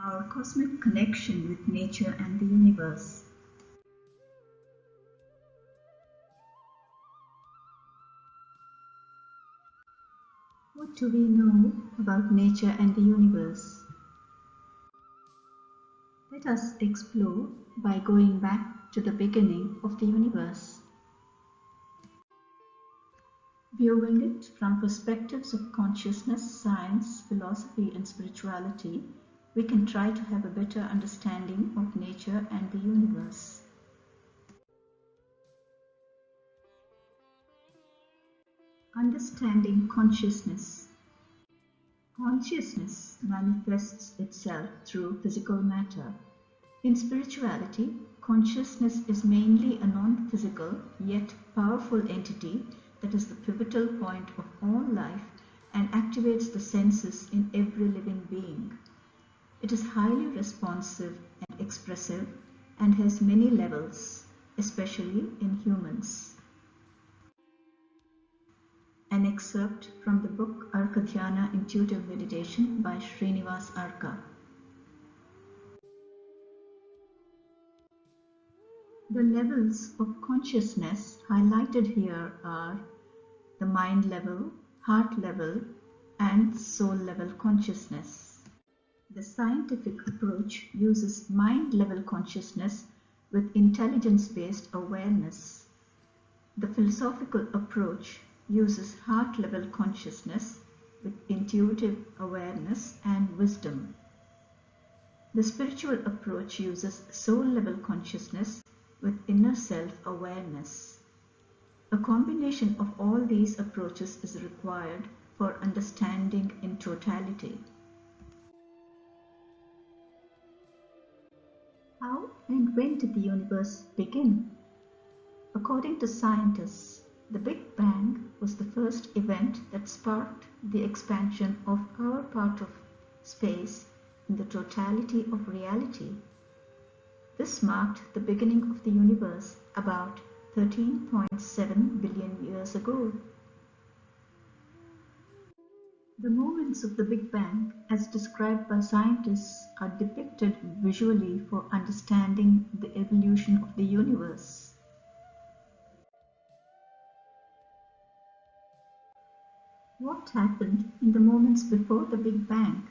Our cosmic connection with nature and the universe. What do we know about nature and the universe? Let us explore by going back to the beginning of the universe. Viewing it from perspectives of consciousness, science, philosophy, and spirituality, we can try to have a better understanding of nature and the universe. Understanding consciousness. Consciousness manifests itself through physical matter. In spirituality, consciousness is mainly a non-physical yet powerful entity that is the pivotal point of all life and activates the senses in every living being. It is highly responsive and expressive and has many levels, especially in humans. An excerpt from the book Arka Dhyana Intuitive Meditation by Srinivas Arka. The levels of consciousness highlighted here are the mind level, heart level, and soul level consciousness. The scientific approach uses mind level consciousness with intelligence-based awareness. The philosophical approach uses heart level consciousness with intuitive awareness and wisdom. The spiritual approach uses soul level consciousness with inner self awareness. A combination of all these approaches is required for understanding in totality. How and when did the universe begin? According to scientists, the Big Bang was the first event that sparked the expansion of our part of space in the totality of reality. This marked the beginning of the universe about 13.7 billion years ago. The moments of the Big Bang, as described by scientists, are depicted visually for understanding the evolution of the universe. What happened in the moments before the Big Bang?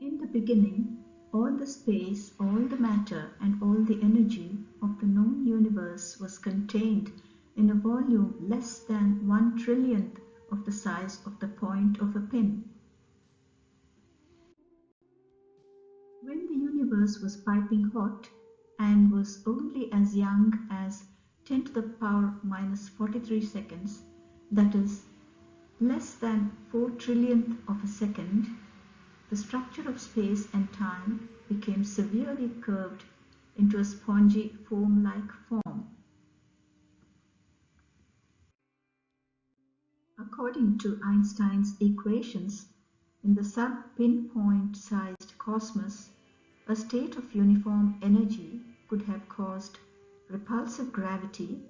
In the beginning, all the space, all the matter, and all the energy of the known universe was contained in a volume less than 1/1,000,000th of the size of the point of a pin. When the universe was piping hot and was only as young as 10 to the power minus 43 seconds, that is, less than 4/1,000,000th of a second, the structure of space and time became severely curved into a spongy foam-like form. According to Einstein's equations, in the sub-pinpoint-sized cosmos, a state of uniform energy could have caused repulsive gravity,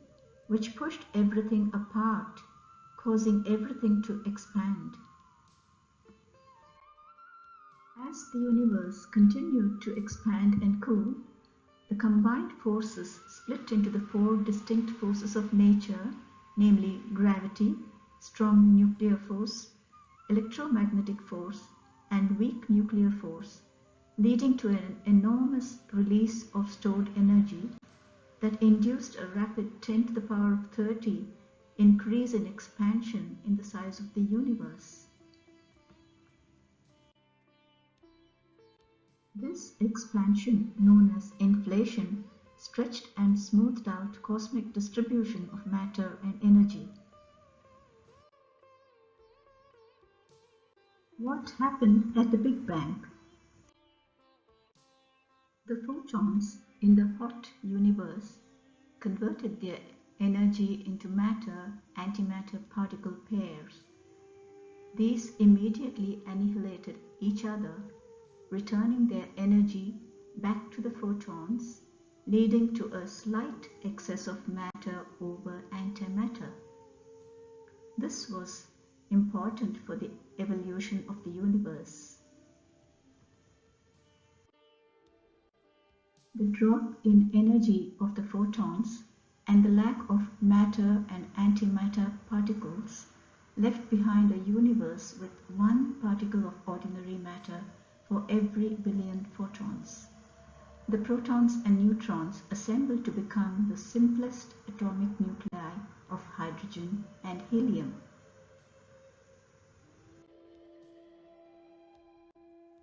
which pushed everything apart, causing everything to expand. As the universe continued to expand and cool, the combined forces split into the four distinct forces of nature, namely gravity, strong nuclear force, electromagnetic force, and weak nuclear force, leading to an enormous release of stored energy that induced a rapid 10 to the power of 30 increase in expansion in the size of the universe. This expansion, known as inflation, stretched and smoothed out cosmic distribution of matter and energy. What happened at the Big Bang? The photons in the hot universe converted their energy into matter-antimatter particle pairs. These immediately annihilated each other, returning their energy back to the photons, leading to a slight excess of matter over antimatter. This was important for the evolution of the universe. The drop in energy of the photons and the lack of matter and antimatter particles left behind a universe with one particle of ordinary matter for every billion photons. The protons and neutrons assemble to become the simplest atomic nuclei of hydrogen and helium.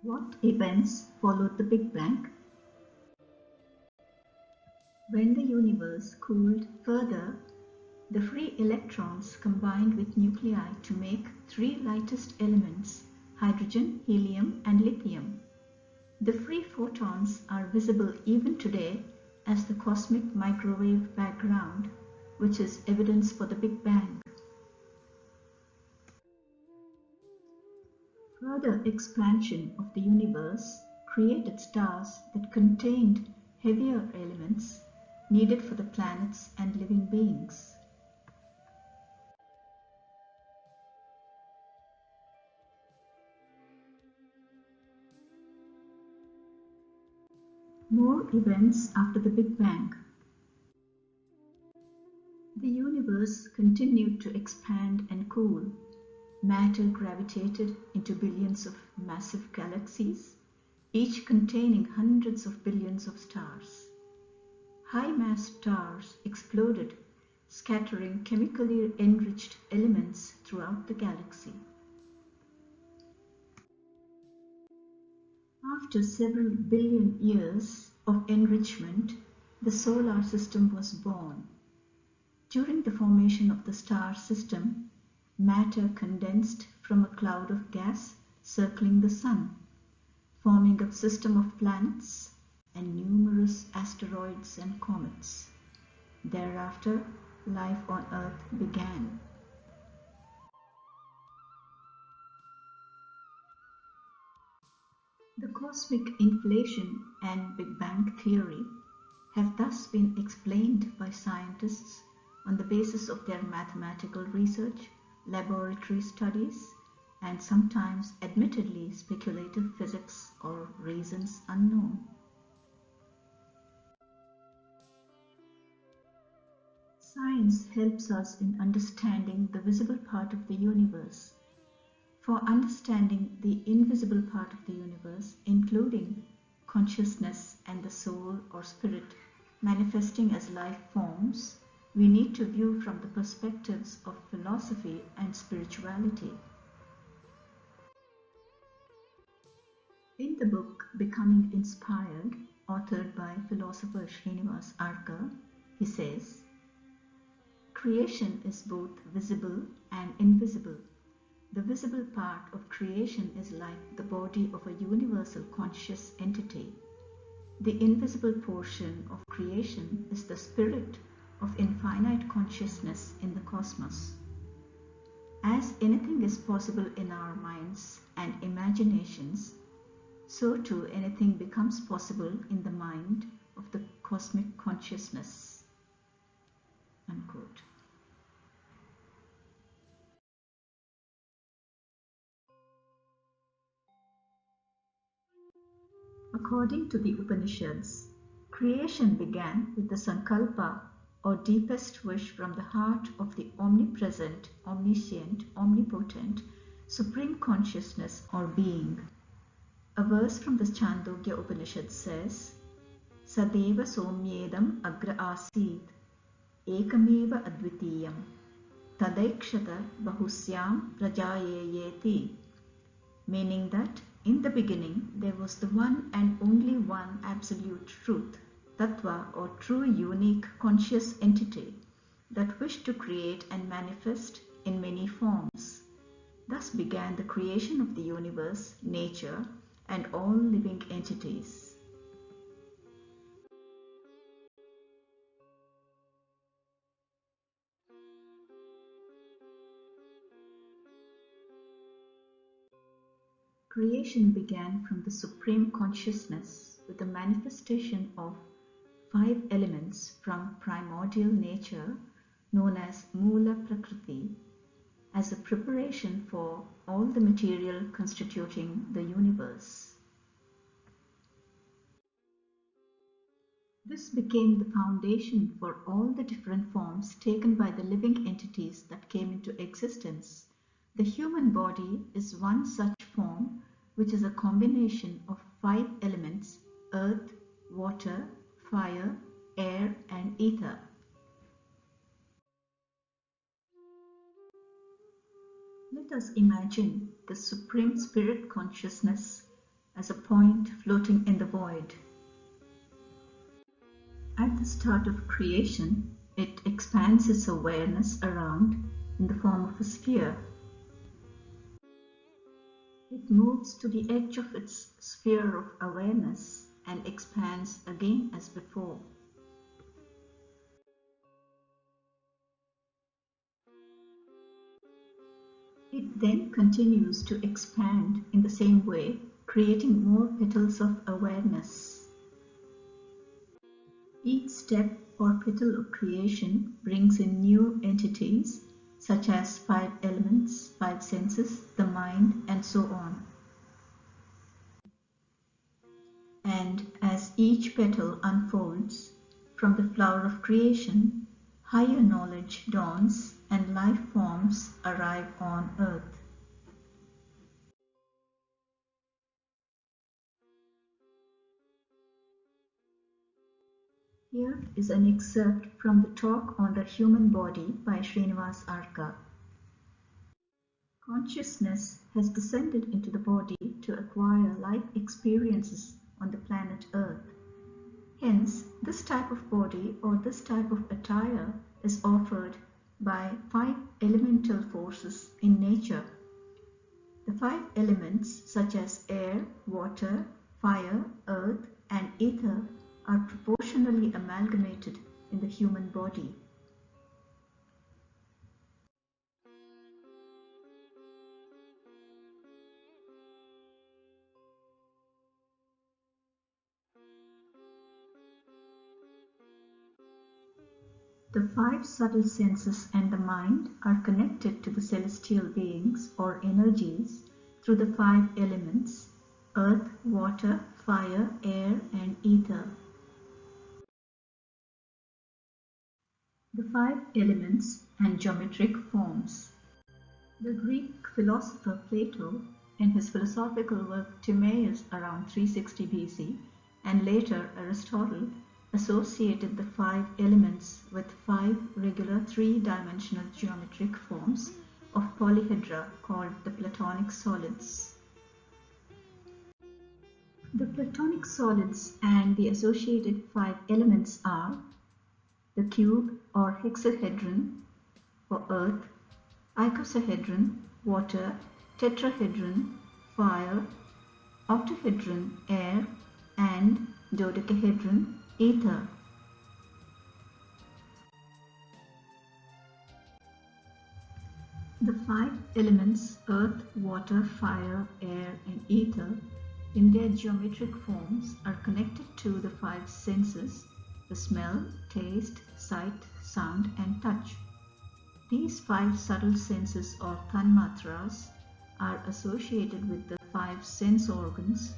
What events followed the Big Bang? When the universe cooled further, the free electrons combined with nuclei to make three lightest elements, hydrogen, helium, and lithium. The free photons are visible even today as the cosmic microwave background, which is evidence for the Big Bang. Further expansion of the universe created stars that contained heavier elements needed for the planets and living beings. More events after the Big Bang. The universe continued to expand and cool. Matter gravitated into billions of massive galaxies, each containing hundreds of billions of stars. High-mass stars exploded, scattering chemically enriched elements throughout the galaxy. After several billion years of enrichment, the solar system was born. During the formation of the star system, matter condensed from a cloud of gas circling the Sun, forming a system of planets and numerous asteroids and comets. Thereafter, life on Earth began. The cosmic inflation and Big Bang theory have thus been explained by scientists on the basis of their mathematical research, laboratory studies, and sometimes admittedly speculative physics or reasons unknown. Science helps us in understanding the visible part of the universe. For understanding the invisible part of the universe, including consciousness and the soul or spirit manifesting as life forms, we need to view from the perspectives of philosophy and spirituality. In the book Becoming Inspired, authored by philosopher Srinivas Arka, he says, "Creation is both visible and invisible. The visible part of creation is like the body of a universal conscious entity. The invisible portion of creation is the spirit of infinite consciousness in the cosmos. As anything is possible in our minds and imaginations, so too anything becomes possible in the mind of the cosmic consciousness." Unquote. According to the Upanishads, creation began with the sankalpa or deepest wish from the heart of the omnipresent, omniscient, omnipotent, supreme consciousness or being. A verse from the Chandogya Upanishad says, "Sadeva somyedam agra asid, ekameva advitiyam, tadaikshata bahusyam prajayeyeti," meaning that in the beginning there was the one and only one absolute truth, tattva or true unique conscious entity that wished to create and manifest in many forms. Thus began the creation of the universe, nature, and all living entities. Creation began from the Supreme Consciousness with the manifestation of 5 elements from primordial nature known as Moola Prakriti as a preparation for all the material constituting the universe. This became the foundation for all the different forms taken by the living entities that came into existence. The human body is one such form, which is a combination of 5 elements: earth, water, fire, air, and ether. Let us imagine the Supreme Spirit Consciousness as a point floating in the void. At the start of creation, it expands its awareness around in the form of a sphere. It moves to the edge of its sphere of awareness and expands again as before. It then continues to expand in the same way, creating more petals of awareness. Each step or petal of creation brings in new entities, such as 5 elements, 5 senses, the mind, and so on. And as each petal unfolds from the flower of creation, higher knowledge dawns and life forms arrive on earth. Here is an excerpt from the talk on the human body by Srinivas Arka. Consciousness has descended into the body to acquire life experiences on the planet Earth. Hence, this type of body or this type of attire is offered by 5 elemental forces in nature. The 5 elements, such as air, water, fire, earth, and ether, are proportionally amalgamated in the human body. The 5 subtle senses and the mind are connected to the celestial beings or energies through the 5 elements: earth, water, fire, air, and ether. The 5 elements and geometric forms. The Greek philosopher Plato, in his philosophical work Timaeus around 360 BC, and later Aristotle, associated the 5 elements with 5 regular 3-dimensional geometric forms of polyhedra called the Platonic solids. The Platonic solids and the associated 5 elements are the cube or hexahedron for earth, icosahedron, water, tetrahedron, fire, octahedron, air, and dodecahedron, ether. The 5 elements, earth, water, fire, air, and ether, in their geometric forms are connected to the 5 senses: the smell, taste, sight, sound, and touch. These 5 subtle senses or tanmatras are associated with the 5 sense organs: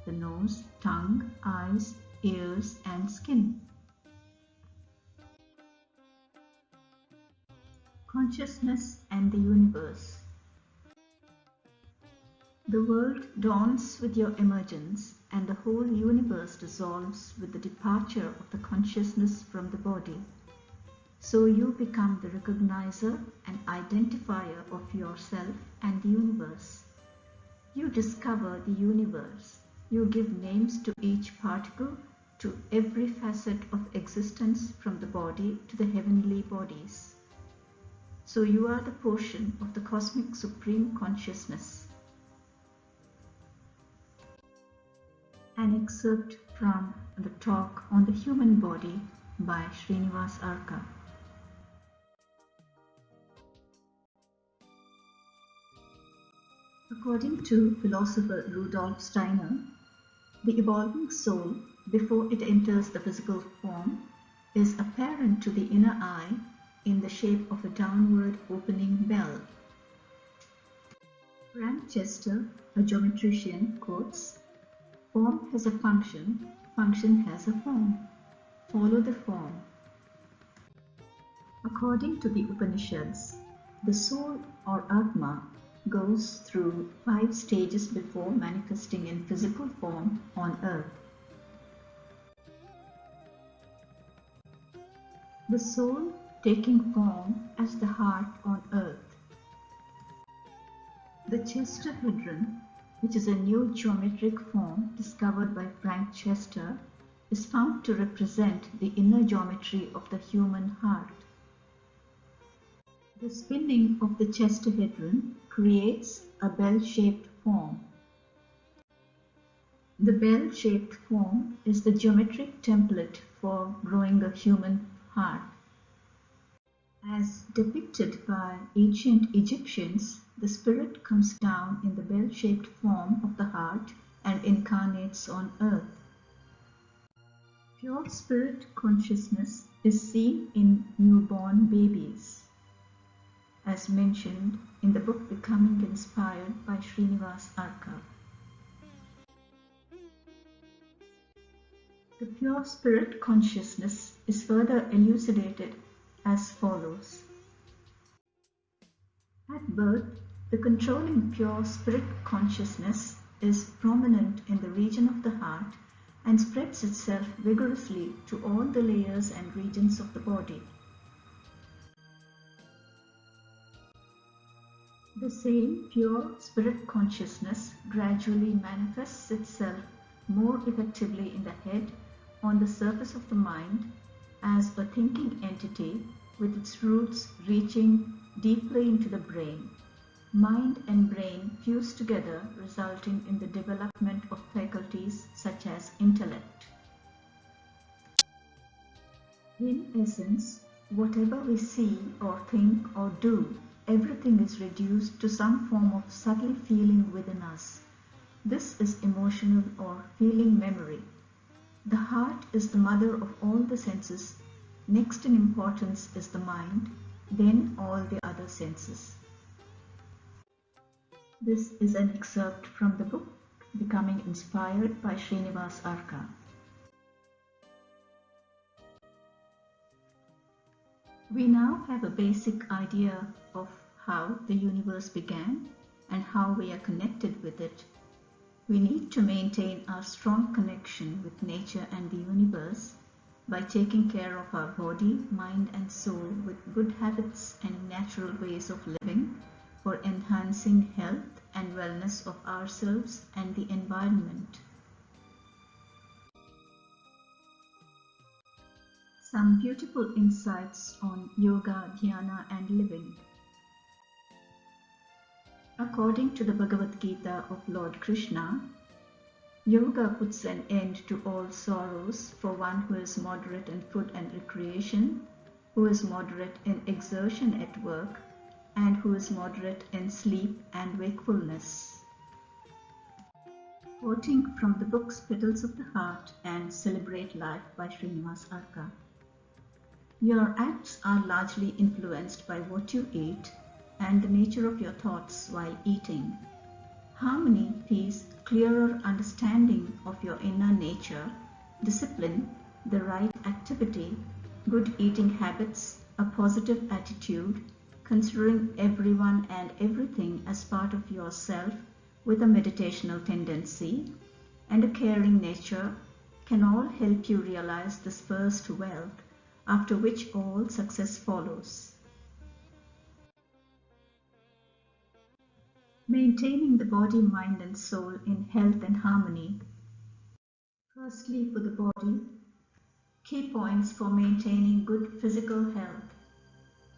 the nose, tongue, eyes, ears, and skin. Consciousness and the universe. The world dawns with your emergence, and the whole universe dissolves with the departure of the consciousness from the body. So you become the recognizer and identifier of yourself and the universe. You discover the universe. You give names to each particle, to every facet of existence from the body to the heavenly bodies. So you are the portion of the cosmic supreme consciousness. An excerpt from the talk on the human body by Srinivas Arka. According to philosopher Rudolf Steiner, the evolving soul, before it enters the physical form, is apparent to the inner eye in the shape of a downward opening bell. Frank Chester, a geometrician, quotes, "Form has a function, function has a form." follow the form. According to the Upanishads, the soul or Atma goes through 5 stages before manifesting in physical form on earth. The soul taking form as the heart on earth. The Chesterhedron, which is a new geometric form discovered by Frank Chester, is found to represent the inner geometry of the human heart. The spinning of the Chesterhedron creates a bell-shaped form. The bell-shaped form is the geometric template for growing a human heart. As depicted by ancient Egyptians, the spirit comes down in the bell-shaped form of the heart and incarnates on earth. Pure spirit consciousness is seen in newborn babies, as mentioned in the book Becoming Inspired by Srinivas Arka. The pure spirit consciousness is further elucidated as follows. At birth, the controlling pure spirit consciousness is prominent in the region of the heart and spreads itself vigorously to all the layers and regions of the body. The same pure spirit consciousness gradually manifests itself more effectively in the head, on the surface of the mind, as a thinking entity with its roots reaching deeply into the brain. Mind and brain fuse together, resulting in the development of faculties such as intellect. In essence, whatever we see or think or do, everything is reduced to some form of subtle feeling within us. This is emotional or feeling memory. The heart is the mother of all the senses. Next in importance is the mind, then all the other senses. This is an excerpt from the book Becoming Inspired by Srinivas Arka. We now have a basic idea of how the universe began and how we are connected with it. We need to maintain our strong connection with nature and the universe by taking care of our body, mind and soul with good habits and natural ways of living for enhancing health and wellness of ourselves and the environment. Some beautiful insights on yoga, dhyana and living. According to the Bhagavad Gita of Lord Krishna, yoga puts an end to all sorrows for one who is moderate in food and recreation, who is moderate in exertion at work, and who is moderate in sleep and wakefulness. Quoting from the books Petals of the Heart and Celebrate Life by Srinivas Arka. Your acts are largely influenced by what you eat and the nature of your thoughts while eating. Harmony, peace, clearer understanding of your inner nature, discipline, the right activity, good eating habits, a positive attitude, considering everyone and everything as part of yourself with a meditational tendency, and a caring nature can all help you realize this first wealth, after which all success follows. Maintaining the body, mind and soul in health and harmony. Firstly, for the body, key points for maintaining good physical health: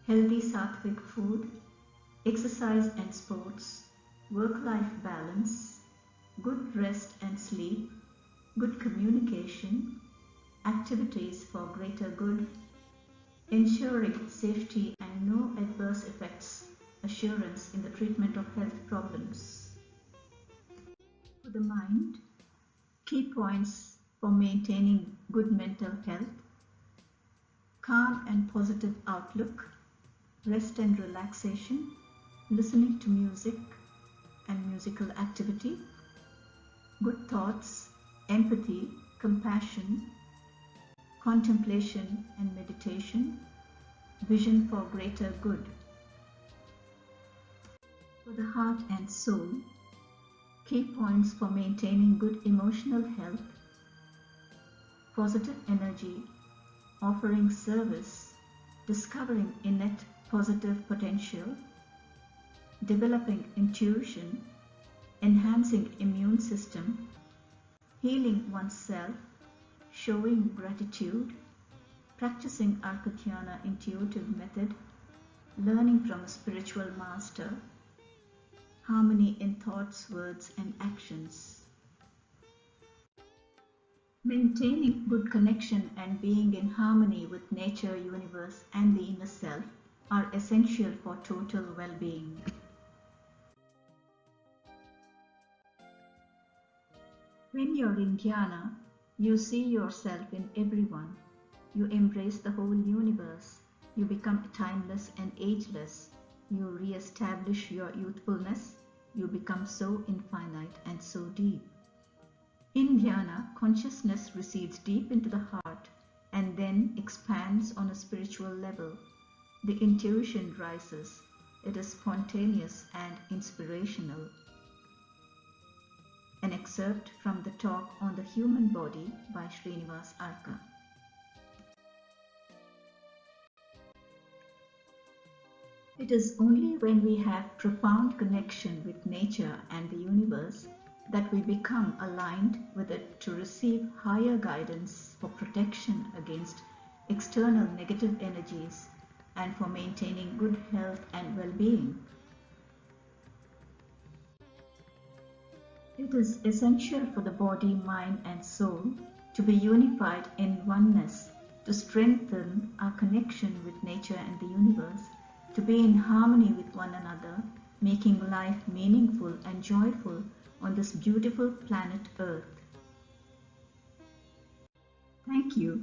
healthy sattvic food, exercise and sports, work-life balance, good rest and sleep, good communication, activities for greater good, ensuring safety and no adverse effects assurance in the treatment of health problems. For the mind, key points for maintaining good mental health: calm and positive outlook, rest and relaxation, listening to music and musical activity, good thoughts, empathy, compassion, contemplation and meditation, vision for greater good. For the heart and soul, key points for maintaining good emotional health: positive energy, offering service, discovering innate positive potential, developing intuition, enhancing immune system, healing oneself, showing gratitude, practicing Arkatyana intuitive method, learning from a spiritual master, harmony in thoughts, words, and actions. Maintaining good connection and being in harmony with nature, universe, and the inner self are essential for total well-being. When you're in dhyana, you see yourself in everyone. You embrace the whole universe. You become timeless and ageless. You re-establish your youthfulness. You become so infinite and so deep. In dhyana, consciousness recedes deep into the heart and then expands on a spiritual level. The intuition rises. It is spontaneous and inspirational. An excerpt from the talk on the human body by Srinivas Arka. It is only when we have profound connection with nature and the universe that we become aligned with it to receive higher guidance for protection against external negative energies and for maintaining good health and well-being. It is essential for the body, mind, and soul to be unified in oneness, to strengthen our connection with nature and the universe, to be in harmony with one another, making life meaningful and joyful on this beautiful planet Earth. Thank you.